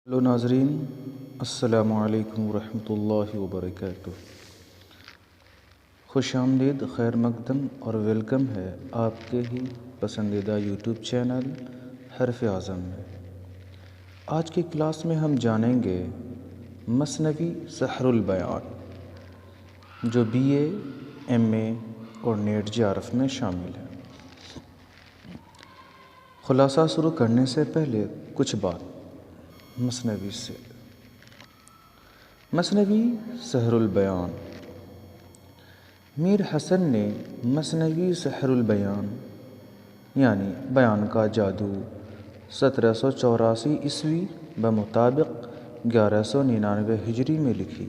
Hello ناظرین، السلام علیکم ورحمۃ اللہ وبرکاتہ۔ خوش آمدید، خیر مقدم اور ویلکم ہے آپ کے ہی پسندیدہ یوٹیوب چینل حرف اعظم میں۔ آج کی کلاس میں ہم جانیں گے مثنوی سحر البیان، جو BA MA اور نیٹ JRF میں شامل ہے۔ خلاصہ شروع کرنے سے پہلے کچھ بات مثنوی سے۔ مثنوی سحر البیان، میر حسن نے مثنوی سحر البیان یعنی بیان کا جادو 1784 عیسوی بمطابق 1199 ہجری میں لکھی،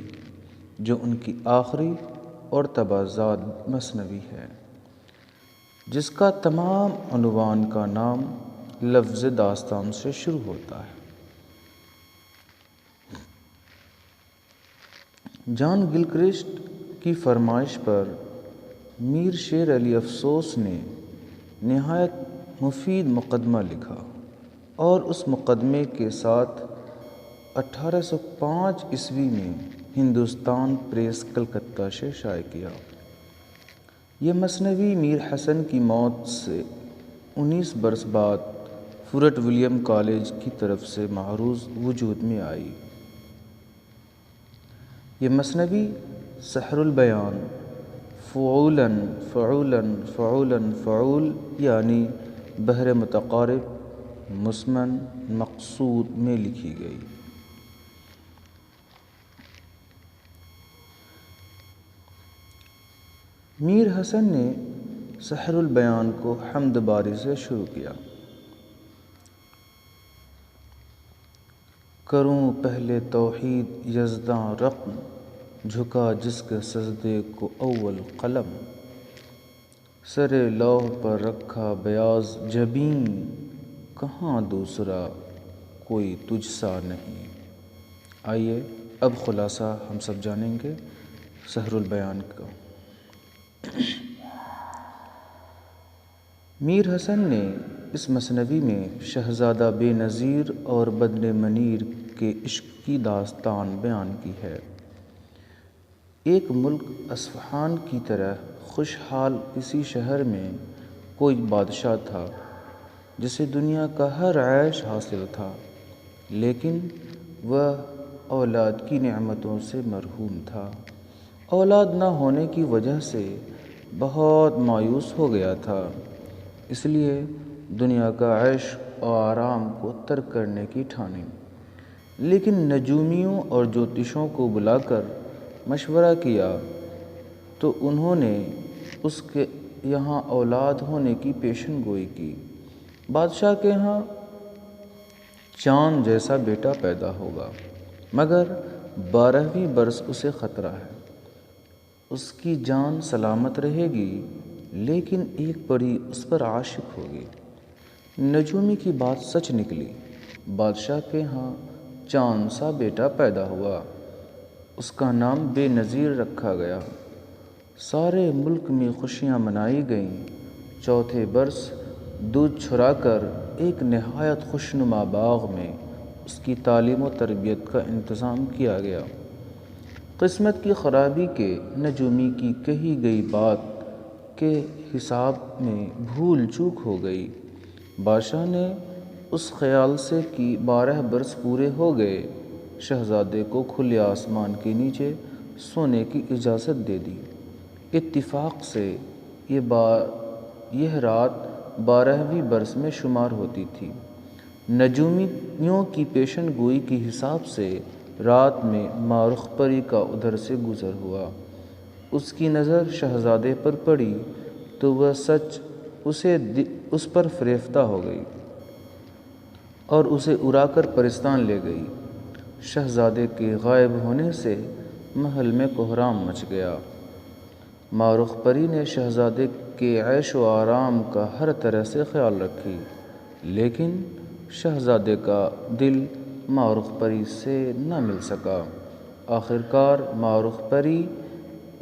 جو ان کی آخری اور تبازاد مثنوی ہے، جس کا تمام عنوان کا نام لفظ داستان سے شروع ہوتا ہے۔ جان گلکرسٹ کی فرمائش پر میر شیر علی افسوس نے نہایت مفید مقدمہ لکھا اور اس مقدمے کے ساتھ 1805 عیسوی میں ہندوستان پریس کلکتہ سے شائع کیا۔ یہ مثنوی میر حسن کی موت سے 19 برس بعد فورٹ ولیم کالج کی طرف سے معروض وجود میں آئی۔ یہ مثنوی سحر البیان فعولاً فعولاً فعولاً فعول یعنی بحر متقارب مسمن مقصود میں لکھی گئی۔ میر حسن نے سحر البیان کو حمد باری سے شروع کیا۔ کروں پہلے توحید یزداں رقم، جھکا جس کے سجدے کو اول قلم، سر لوح پر رکھا بیاض جبین، کہاں دوسرا کوئی تجھ سا نہیں۔ آئیے اب خلاصہ ہم سب جانیں گے سحر البیان کا۔ میر حسن نے اس مثنوی میں شہزادہ بے نظیر اور بدر منیر کے عشق کی داستان بیان کی ہے۔ ایک ملک اصفہان کی طرح خوشحال کسی شہر میں کوئی بادشاہ تھا جسے دنیا کا ہر عیش حاصل تھا، لیکن وہ اولاد کی نعمتوں سے محروم تھا۔ اولاد نہ ہونے کی وجہ سے بہت مایوس ہو گیا تھا، اس لیے دنیا کا عیش و آرام کو ترک کرنے کی ٹھانی، لیکن نجومیوں اور جوتشوں کو بلا کر مشورہ کیا تو انہوں نے اس کے یہاں اولاد ہونے کی پیشن گوئی کی۔ بادشاہ کے یہاں چاند جیسا بیٹا پیدا ہوگا، مگر 12ویں برس اسے خطرہ ہے۔ اس کی جان سلامت رہے گی، لیکن ایک پری اس پر عاشق ہوگی۔ نجومی کی بات سچ نکلی، بادشاہ کے ہاں چاند سا بیٹا پیدا ہوا، اس کا نام بے نظیر رکھا گیا۔ سارے ملک میں خوشیاں منائی گئیں۔ چوتھے برس دودھ چھڑا کر ایک نہایت خوشنما باغ میں اس کی تعلیم و تربیت کا انتظام کیا گیا۔ قسمت کی خرابی کے نجومی کی کہی گئی بات کے حساب میں بھول چوک ہو گئی۔ بادشاہ نے اس خیال سے کہ 12 برس پورے ہو گئے، شہزادے کو کھلے آسمان کے نیچے سونے کی اجازت دے دی۔ اتفاق سے یہ رات 12ویں برس میں شمار ہوتی تھی۔ نجومیوں کی پیشن گوئی کے حساب سے رات میں مارخ پری کا ادھر سے گزر ہوا۔ اس کی نظر شہزادے پر پڑی تو وہ سچ اس پر فریفتہ ہو گئی اور اسے اڑا کر پرستان لے گئی۔ شہزادے کے غائب ہونے سے محل میں کوہرام مچ گیا۔ مارخ پری نے شہزادے کے عیش و آرام کا ہر طرح سے خیال رکھی، لیکن شہزادے کا دل مارخ پری سے نہ مل سکا۔ آخرکار مارخ پری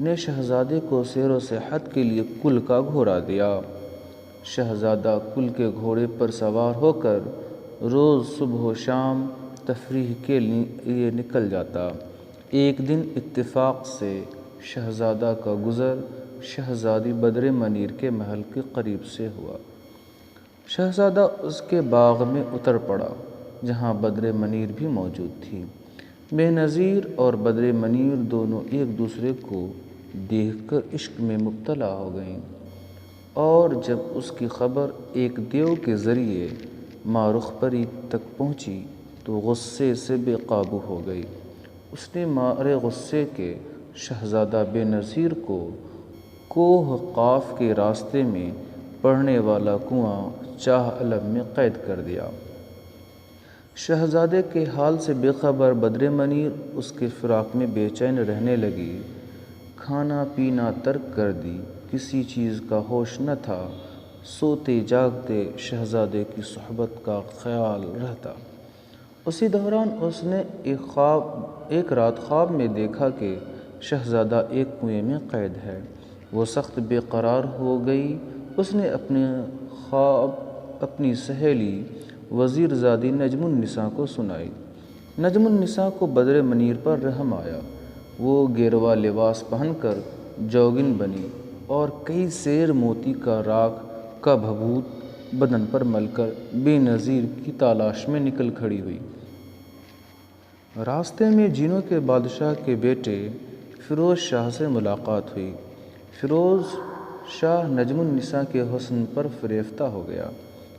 نے شہزادے کو سیر و سیاحت کے لیے کل کا گھوڑا دیا۔ شہزادہ کل کے گھوڑے پر سوار ہو کر روز صبح و شام تفریح کے لیے نکل جاتا۔ ایک دن اتفاق سے شہزادہ کا گزر شہزادی بدر منیر کے محل کے قریب سے ہوا۔ شہزادہ اس کے باغ میں اتر پڑا جہاں بدر منیر بھی موجود تھی۔ بے نظیر اور بدر منیر دونوں ایک دوسرے کو دیکھ کر عشق میں مبتلا ہو گئیں، اور جب اس کی خبر ایک دیو کے ذریعے ماں رخ پری تک پہنچی تو غصے سے بے قابو ہو گئی۔ اس نے مارے غصے کے شہزادہ بے نظیر کو کوہ قاف کے راستے میں پڑنے والا کنواں چاہ علم میں قید کر دیا۔ شہزادے کے حال سے بے خبر بدر منیر اس کے فراق میں بے چین رہنے لگی۔ کھانا پینا ترک کر دی، کسی چیز کا ہوش نہ تھا، سوتے جاگتے شہزادے کی صحبت کا خیال رہتا۔ اسی دوران اس نے ایک رات خواب میں دیکھا کہ شہزادہ ایک کنویں میں قید ہے۔ وہ سخت بے قرار ہو گئی۔ اس نے اپنے خواب اپنی سہیلی وزیر زادی نجم النساء کو سنائی۔ نجم النساء کو بدر منیر پر رحم آیا۔ وہ گیروا لباس پہن کر جوگن بنی اور کئی سیر موتی کا راکھ کا بھبوت بدن پر مل کر بے نظیر کی تلاش میں نکل کھڑی ہوئی۔ راستے میں جینوں کے بادشاہ کے بیٹے فیروز شاہ سے ملاقات ہوئی۔ فیروز شاہ نجم النساء کے حسن پر فریفتہ ہو گیا،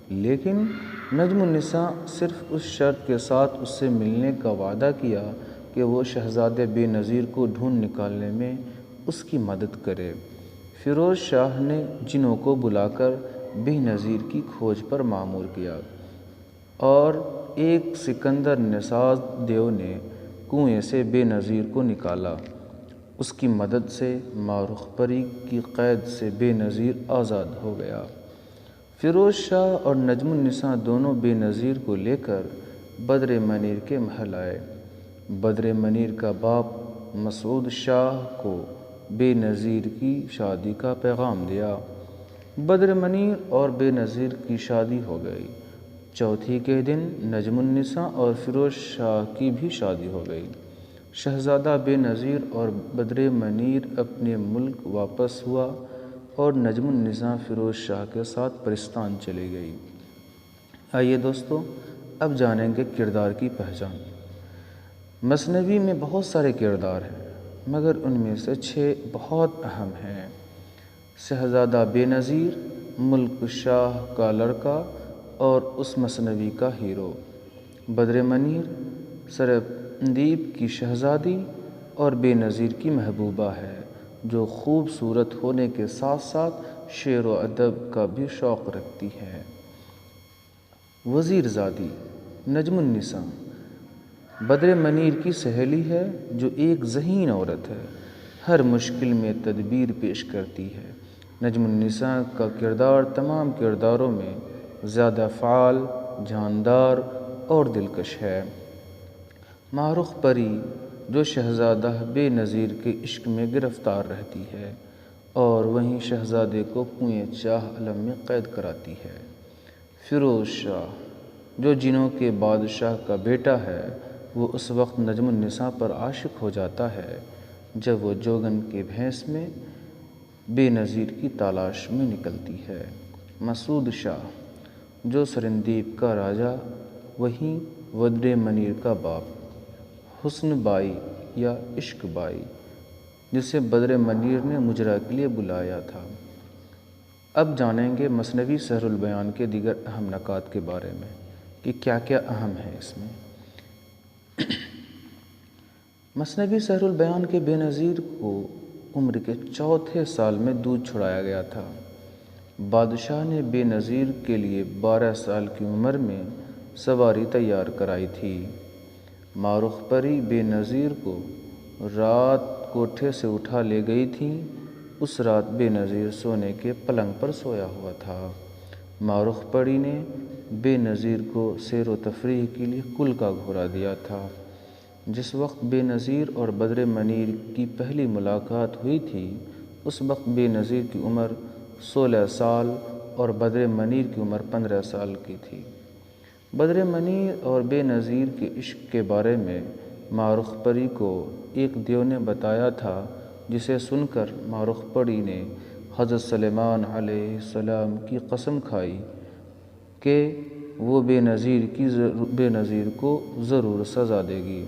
لیکن نجم النساء صرف اس شرط کے ساتھ اس سے ملنے کا وعدہ کیا کہ وہ شہزادے بے نظیر کو ڈھونڈ نکالنے میں اس کی مدد کرے۔ فیروز شاہ نے جنوں کو بلا کر بے نظیر کی کھوج پر مامور کیا، اور ایک سکندر نساز دیو نے کنویں سے بے نظیر کو نکالا۔ اس کی مدد سے ماں رخ پری کی قید سے بے نظیر آزاد ہو گیا۔ فیروز شاہ اور نجم النساء دونوں بے نظیر کو لے کر بدر منیر کے محل آئے۔ بدر منیر کا باپ مسعود شاہ کو بے نظیر کی شادی کا پیغام دیا۔ بدر منیر اور بے نظیر کی شادی ہو گئی۔ چوتھی کے دن نجم النساء اور فیروز شاہ کی بھی شادی ہو گئی۔ شہزادہ بے نظیر اور بدر منیر اپنے ملک واپس ہوا اور نجم النساء فیروز شاہ کے ساتھ پرستان چلی گئی۔ آئیے دوستو، اب جانیں گے کردار کی پہچان۔ مثنوی میں بہت سارے کردار ہیں، مگر ان میں سے 6 بہت اہم ہیں۔ شہزادہ بے نظیر، ملک شاہ کا لڑکا اور اس مثنوی کا ہیرو۔ بدر منیر، سرندیپ کی شہزادی اور بے نظیر کی محبوبہ ہے، جو خوبصورت ہونے کے ساتھ ساتھ شعر و ادب کا بھی شوق رکھتی ہے۔ وزیر زادی، نجم النساء، بدر منیر کی سہیلی ہے جو ایک ذہین عورت ہے، ہر مشکل میں تدبیر پیش کرتی ہے۔ نجم النساء کا کردار تمام کرداروں میں زیادہ فعال، جاندار اور دلکش ہے۔ ماں رخ پری، جو شہزادہ بے نظیر کے عشق میں گرفتار رہتی ہے اور وہیں شہزادے کو کنویں چاہ علم میں قید کراتی ہے۔ فیروز شاہ، جو جنوں کے بادشاہ کا بیٹا ہے، وہ اس وقت نجم النساء پر عاشق ہو جاتا ہے جب وہ جوگن کے بھیس میں بے نظیر کی تلاش میں نکلتی ہے۔ مسعود شاہ، جو سرندیپ کا راجا وہیں بدر منیر کا باپ، حسن بائی یا عشق بائی، جسے بدر منیر نے مجرا کے لیے بلایا تھا۔ اب جانیں گے مثنوی سحر البیان کے دیگر اہم نکات کے بارے میں کہ کیا کیا اہم ہے اس میں۔ مثنوی سحر البیان کے بے نظیر کو عمر کے 4تھے سال میں دودھ چھڑایا گیا تھا۔ بادشاہ نے بے نظیر کے لیے 12 سال کی عمر میں سواری تیار کرائی تھی۔ ماں رخ پری بے نظیر کو رات کوٹھے سے اٹھا لے گئی تھی۔ اس رات بے نظیر سونے کے پلنگ پر سویا ہوا تھا۔ ماں رخ پری نے بے نظیر کو سیر و تفریح کے لیے کل کا گھوڑا دیا تھا۔ جس وقت بے نظیر اور بدر منیر کی پہلی ملاقات ہوئی تھی، اس وقت بے نظیر کی عمر 16 سال اور بدر منیر کی عمر 15 سال کی تھی۔ بدر منیر اور بے نظیر کے عشق کے بارے میں مارخ پری کو ایک دیو نے بتایا تھا، جسے سن کر مارخ پری نے حضرت سلیمان علیہ السلام کی قسم کھائی کہ وہ بے نظیر کو ضرور سزا دے گی۔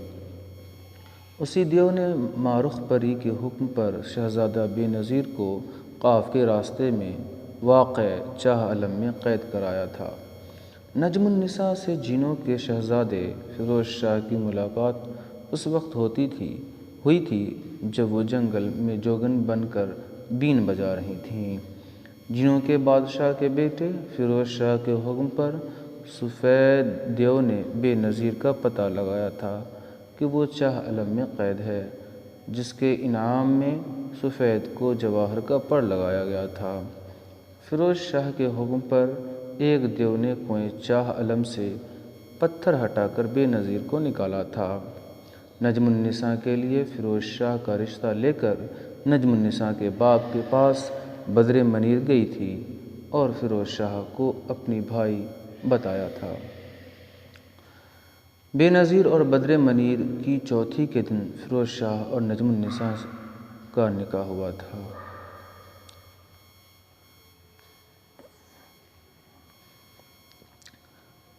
اسی دیو نے مارخ پری کے حکم پر شہزادہ بے نظیر کو قاف کے راستے میں واقع چاہ علم میں قید کرایا تھا۔ نجم النساء سے جنوں کے شہزادے فیروز شاہ کی ملاقات اس وقت ہوئی تھی جب وہ جنگل میں جوگن بن کر بین بجا رہی تھیں۔ جنوں کے بادشاہ کے بیٹے فیروز شاہ کے حکم پر سفید دیو نے بے نظیر کا پتہ لگایا تھا کہ وہ چاہ علم میں قید ہے، جس کے انعام میں سفید کو جواہر کا پڑ لگایا گیا تھا۔ فیروز شاہ کے حکم پر ایک دیو نے کنویں چاہ علم سے پتھر ہٹا کر بے نظیر کو نکالا تھا۔ نجم النساء کے لیے فیروز شاہ کا رشتہ لے کر نجم النساء کے باپ کے پاس بدر منیر گئی تھی اور فیروز شاہ کو اپنی بھائی بتایا تھا۔ بے نظیر اور بدر منیر کی چوتھی کے دن فیروز شاہ اور نجم النساء کا نکاح ہوا تھا۔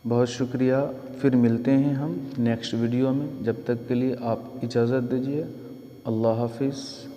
بہت شکریہ، پھر ملتے ہیں ہم نیکسٹ ویڈیو میں، جب تک کے لیے آپ اجازت دیجیے۔ اللہ حافظ۔